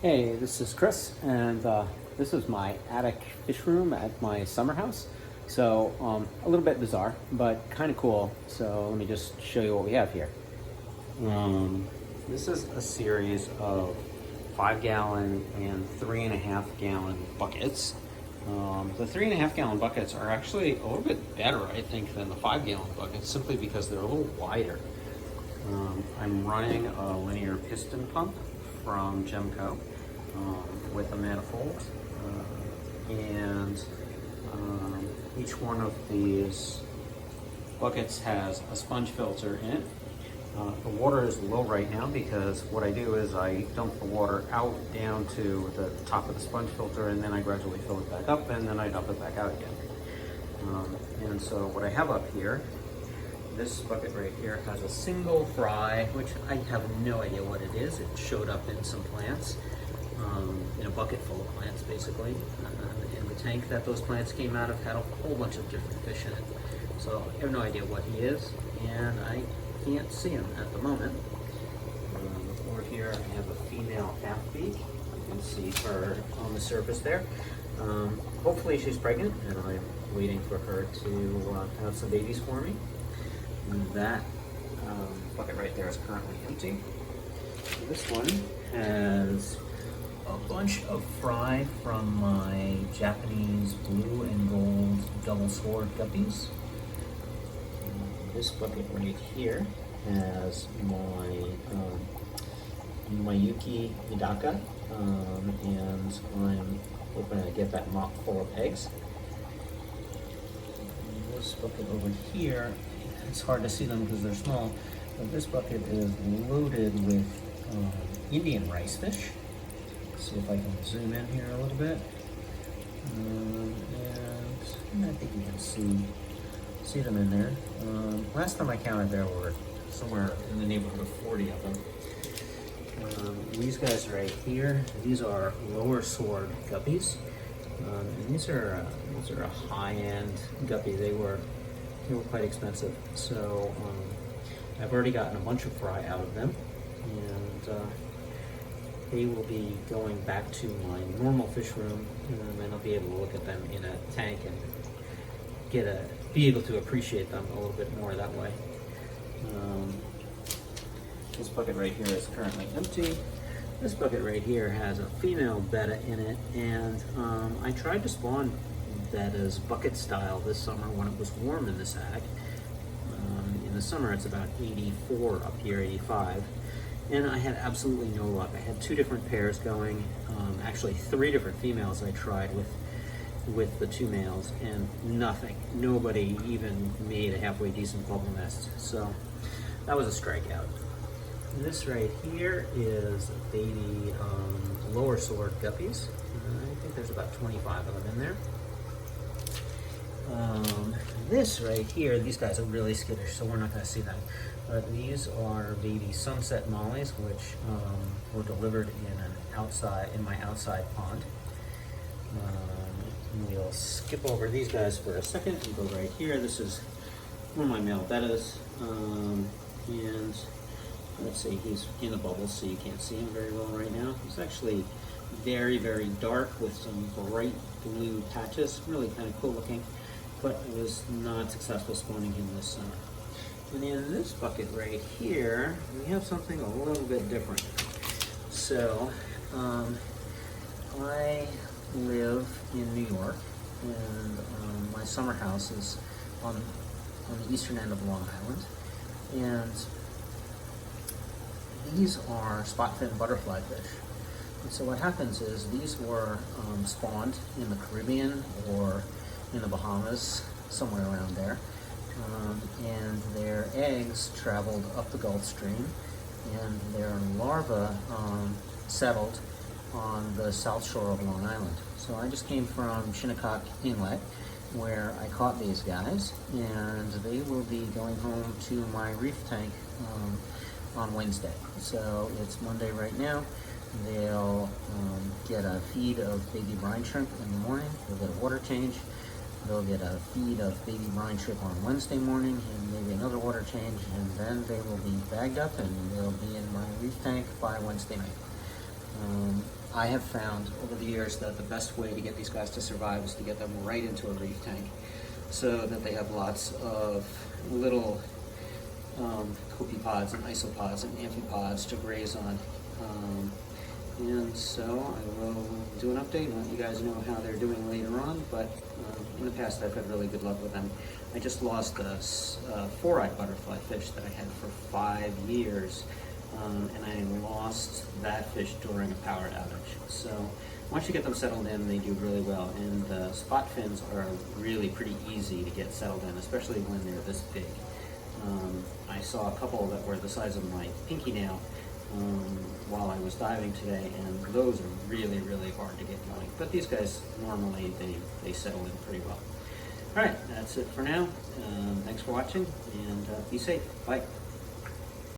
Hey, this is Chris, and this is my attic fish room at my summer house. So, a little bit bizarre, but kind of cool. So, let me just show you what we have here. This is a series of 5 gallon and 3.5 gallon buckets. The 3.5 gallon buckets are actually a little bit better, I think, than the 5 gallon buckets simply because they're a little wider. I'm running a linear piston pump from Gemco with a manifold, and each one of these buckets has a sponge filter in it. The water is low right now because what I do is I dump the water out down to the top of the sponge filter, and then I gradually fill it back up, and then I dump it back out again. And so what I have up here, this bucket right here has a single fry, which I have no idea what it is. It showed up in some plants, in a bucket full of plants basically. And the tank that those plants came out of had a whole bunch of different fish in it. So I have no idea what he is, and I can't see him at the moment. Over here I have a female half-beak. You can see her on the surface there. Hopefully she's pregnant, and I'm waiting for her to have some babies for me. That bucket right there is currently empty. This one has a bunch of fry from my Japanese blue and gold double sword guppies. This bucket right here has my Mayuki Hidaka, and I'm hoping to get that mop full of eggs. And this bucket over here, it's hard to see them because they're small, but this bucket is loaded with Indian rice fish. Let's see if I can zoom in here a little bit. And I think you can see them in there. Last time I counted, there were somewhere in the neighborhood of 40 of them. These guys right here, these are lower sword guppies. And these are a high-end guppy. They were quite expensive. So I've already gotten a bunch of fry out of them, and they will be going back to my normal fish room, and I'll be able to look at them in a tank and be able to appreciate them a little bit more that way. This bucket right here is currently empty. This bucket right here has a female betta in it, and I tried to spawn bettas bucket style this summer when it was warm in this attic. In the summer it's about 84 up here, 85, and I had absolutely no luck. I had 2 different pairs going, actually 3 different females I tried with the 2 males, and nothing. Nobody even made a halfway decent bubble nest, so that was a strikeout. This right here is baby lower sword guppies. I think there's about 25 of them in there. This right here, these guys are really skittish, so we're not going to see them. But these are baby sunset mollies, which were delivered in my outside pond. We'll skip over these guys for a second and go right here. This is one of my male bettas, and let's see, he's in the bubbles, so you can't see him very well right now. He's actually very, very dark with some bright blue patches, really kind of cool looking, but I was not successful spawning him this summer. And in this bucket right here, we have something a little bit different. So, I live in New York, and my summer house is on the eastern end of Long Island, and these are spot-fin butterfly fish. And so what happens is these were spawned in the Caribbean or in the Bahamas, somewhere around there, and their eggs traveled up the Gulf Stream, and their larvae settled on the south shore of Long Island. So I just came from Shinnecock Inlet, where I caught these guys, and they will be going home to my reef tank on Wednesday. So it's Monday right now. They'll get a feed of baby brine shrimp in the morning. They'll get a water change. They'll get a feed of baby brine shrimp on Wednesday morning, and maybe another water change, and then they will be bagged up and they'll be in my reef tank by Wednesday night. I have found over the years that the best way to get these guys to survive is to get them right into a reef tank so that they have lots of little copepods and isopods and amphipods to graze on. And so I will do an update and let you guys know how they're doing later on, but in the past I've had really good luck with them. I just lost a four-eyed butterfly fish that I had for 5 years, and I lost that fish during a power outage. So once you get them settled in, they do really well, and the spot fins are really pretty easy to get settled in, especially when they're this big. I saw a couple that were the size of my pinky nail while I was diving today, and those are really, really hard to get going. But these guys, normally, they settle in pretty well. All right, that's it for now. Thanks for watching, and be safe. Bye.